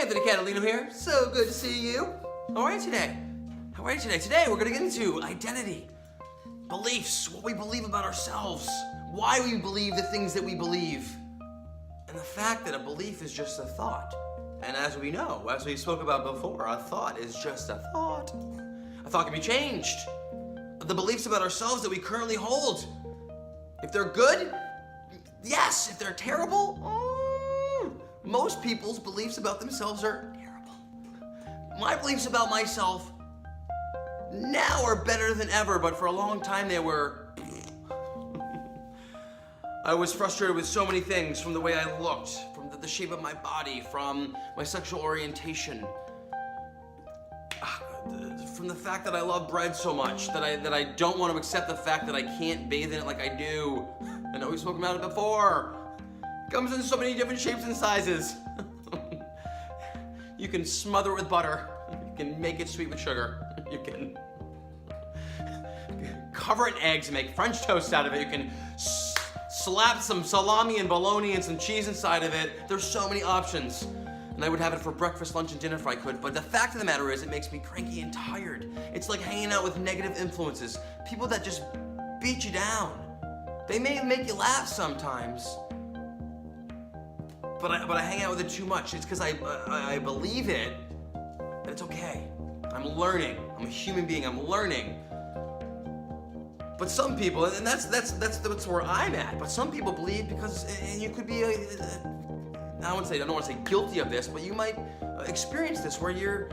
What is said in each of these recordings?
Anthony Catalino here. So good to see you. How are you today? How are you today? Today we're gonna get into identity, beliefs, what we believe about ourselves, why we believe the things that we believe, and the fact that a belief is just a thought. And as we know, as we spoke about before, a thought is just a thought. A thought can be changed. The beliefs about ourselves that we currently hold, if they're good, yes. If they're terrible, most people's beliefs about themselves are terrible. My beliefs about myself now are better than ever, but for a long time they were. I was frustrated with so many things, from the way I looked, from the shape of my body, from my sexual orientation, from the fact that I love bread so much, that I don't want to accept the fact that I can't bathe in it like I do. I know we've spoken about it before. It comes in so many different shapes and sizes. You can smother it with butter. You can make it sweet with sugar. You can cover it in eggs and make French toast out of it. You can slap some salami and bologna and some cheese inside of it. There's so many options. And I would have it for breakfast, lunch, and dinner if I could. But the fact of the matter is, it makes me cranky and tired. It's like hanging out with negative influences. People that just beat you down. They may make you laugh sometimes, but I hang out with it too much. It's because I believe it, that it's okay. I'm learning. I'm a human being. I'm learning. But some people, and that's where I'm at. But some people believe because, and you could be I don't want to say guilty of this, but you might experience this where you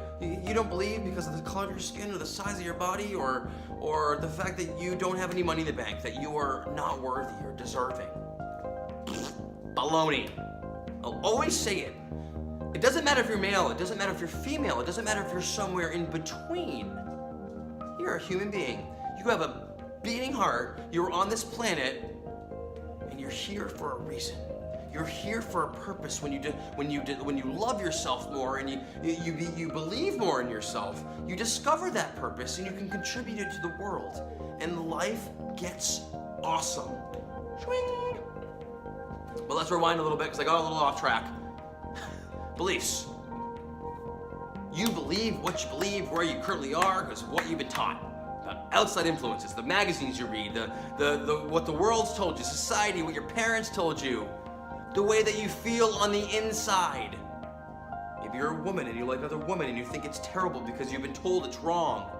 don't believe because of the color of your skin or the size of your body or the fact that you don't have any money in the bank, that you are not worthy or deserving. Baloney. I'll always say it. It doesn't matter if you're male, it doesn't matter if you're female, it doesn't matter if you're somewhere in between. You're a human being. You have a beating heart, you're on this planet, and you're here for a reason. You're here for a purpose. When you love yourself more and you believe more in yourself, you discover that purpose and you can contribute it to the world. And life gets awesome. Swing. But let's rewind a little bit because I got a little off track. Beliefs. You believe what you believe, where you currently are, because of what you've been taught. Outside influences, the magazines you read, what the world's told you, society, what your parents told you. The way that you feel on the inside. Maybe you're a woman and you like another woman and you think it's terrible because you've been told it's wrong.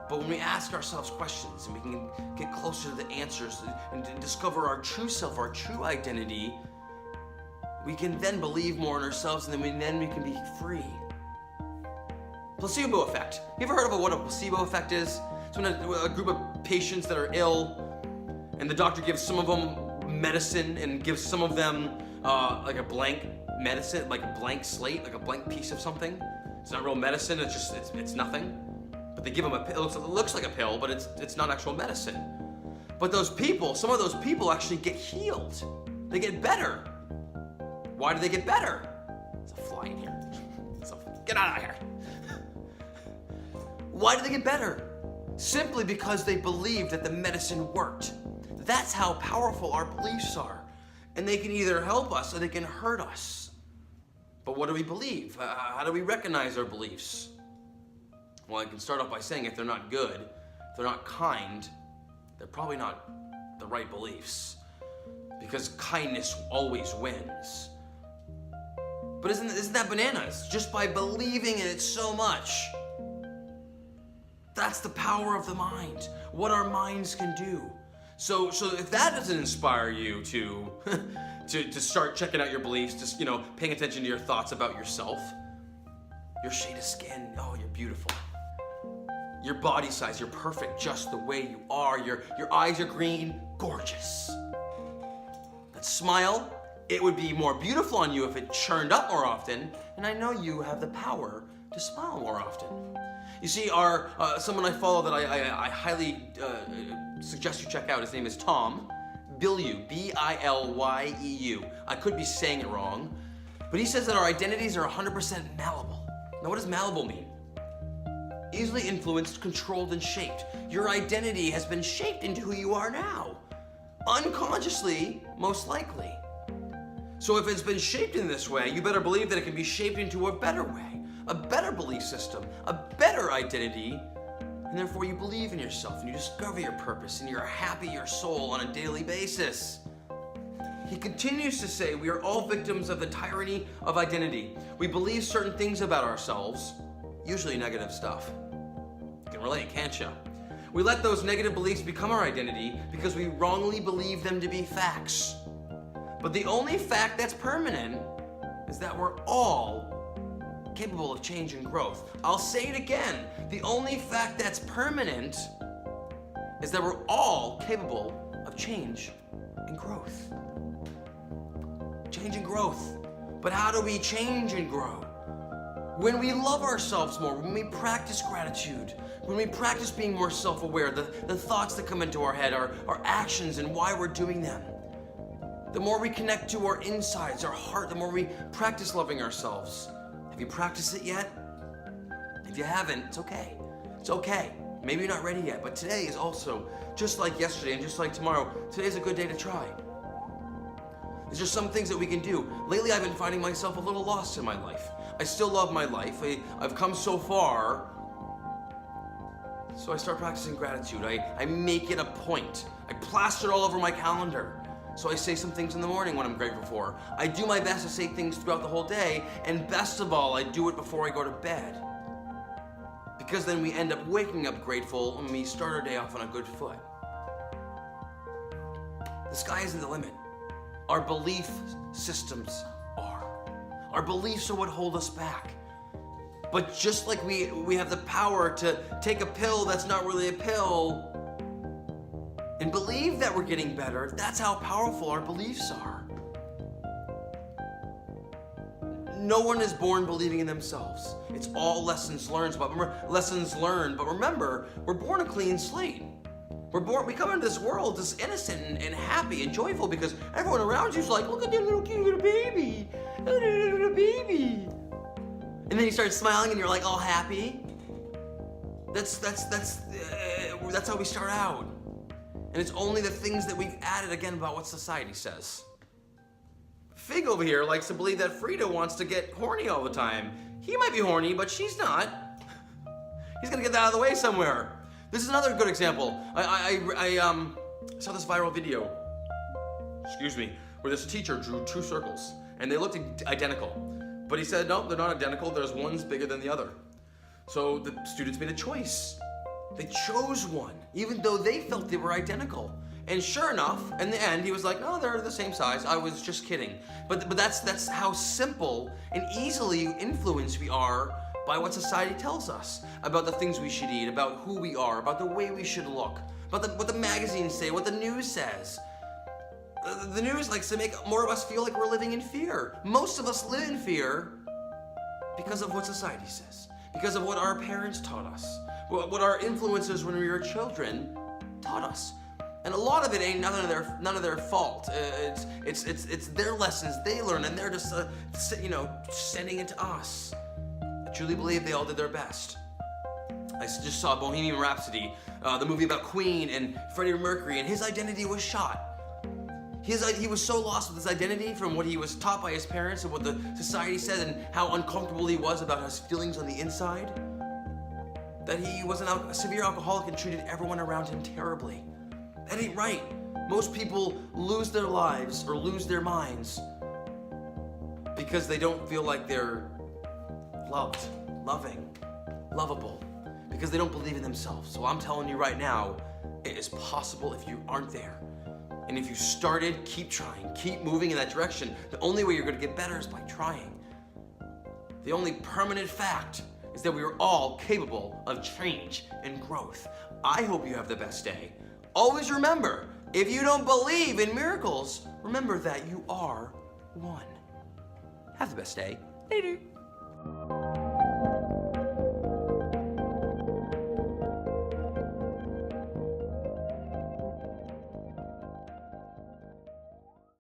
But when we ask ourselves questions and we can get closer to the answers and discover our true self, our true identity, we can then believe more in ourselves, and then we can be free. Placebo effect. You ever heard of what a placebo effect is? It's when a group of patients that are ill and the doctor gives some of them medicine and gives some of them like a blank medicine, like a blank slate, like a blank piece of something. It's not real medicine, it's nothing. But they give them a pill, it looks like a pill, but it's not actual medicine. But some of those people actually get healed. They get better. Why do they get better? There's a fly in here. So get out of here. Why do they get better? Simply because they believe that the medicine worked. That's how powerful our beliefs are. And they can either help us or they can hurt us. But what do we believe? How do we recognize our beliefs? Well, I can start off by saying if they're not good, if they're not kind, they're probably not the right beliefs. Because kindness always wins. But isn't that bananas? Just by believing in it so much. That's the power of the mind. What our minds can do. So if that doesn't inspire you to start checking out your beliefs, just paying attention to your thoughts about yourself, your shade of skin, oh, you're beautiful. Your body size, you're perfect just the way you are. Your eyes are green, gorgeous. That smile, it would be more beautiful on you if it churned up more often. And I know you have the power to smile more often. You see, someone I follow that I highly suggest you check out, his name is Tom Bilyeu, B-I-L-Y-E-U. I could be saying it wrong, but he says that our identities are 100% malleable. Now, what does malleable mean? Easily influenced, controlled, and shaped. Your identity has been shaped into who you are now. Unconsciously, most likely. So if it's been shaped in this way, you better believe that it can be shaped into a better way, a better belief system, a better identity, and therefore you believe in yourself and you discover your purpose and you're happy your soul on a daily basis. He continues to say we are all victims of the tyranny of identity. We believe certain things about ourselves, usually negative stuff. You can relate, can't you? We let those negative beliefs become our identity because we wrongly believe them to be facts. But the only fact that's permanent is that we're all capable of change and growth. I'll say it again. The only fact that's permanent is that we're all capable of change and growth. Change and growth. But how do we change and grow? When we love ourselves more, when we practice gratitude, when we practice being more self-aware, the thoughts that come into our head, our actions and why we're doing them. The more we connect to our insides, our heart, the more we practice loving ourselves. Have you practiced it yet? If you haven't, it's okay. It's okay. Maybe you're not ready yet, but today is also, just like yesterday and just like tomorrow, today's a good day to try. There's just some things that we can do. Lately, I've been finding myself a little lost in my life. I still love my life. I've come so far. So I start practicing gratitude. I make it a point. I plaster it all over my calendar. So I say some things in the morning when I'm grateful for. I do my best to say things throughout the whole day, and best of all, I do it before I go to bed. Because then we end up waking up grateful and we start our day off on a good foot. The sky isn't the limit. Our belief systems are. Our beliefs are what hold us back. But just like we have the power to take a pill that's not really a pill and believe that we're getting better, that's how powerful our beliefs are. No one is born believing in themselves. It's all lessons learned. But remember, we're born a clean slate. We come into this world as innocent and happy and joyful because everyone around you's like, look at that little cute little baby. Look at that little baby. And then you start smiling and you're like all happy. That's how we start out. And it's only the things that we've added again about what society says. Fig over here likes to believe that Frida wants to get horny all the time. He might be horny, but she's not. He's gonna get that out of the way somewhere. This is another good example. I saw this viral video, where this teacher drew two circles and they looked identical. But he said, no, they're not identical. There's one's bigger than the other. So the students made a choice. They chose one, even though they felt they were identical. And sure enough, in the end, he was like, no, they're the same size. I was just kidding. But that's how simple and easily influenced we are by what society tells us about the things we should eat, about who we are, about the way we should look, about what the magazines say, what the news says. The news likes to make more of us feel like we're living in fear. Most of us live in fear because of what society says, because of what our parents taught us, what our influences when we were children taught us. And a lot of it ain't none of their fault. It's their lessons they learn, and they're just sending it to us. I truly believe they all did their best. I just saw Bohemian Rhapsody, the movie about Queen and Freddie Mercury, and his identity was shot. He was so lost with his identity from what he was taught by his parents and what the society said and how uncomfortable he was about his feelings on the inside, that he was a severe alcoholic and treated everyone around him terribly. That ain't right. Most people lose their lives or lose their minds because they don't feel like they're loved, loving, lovable, because they don't believe in themselves. So I'm telling you right now, it is possible if you aren't there. And if you started, keep trying, keep moving in that direction. The only way you're gonna get better is by trying. The only permanent fact is that we are all capable of change and growth. I hope you have the best day. Always remember, if you don't believe in miracles, remember that you are one. Have the best day. Later.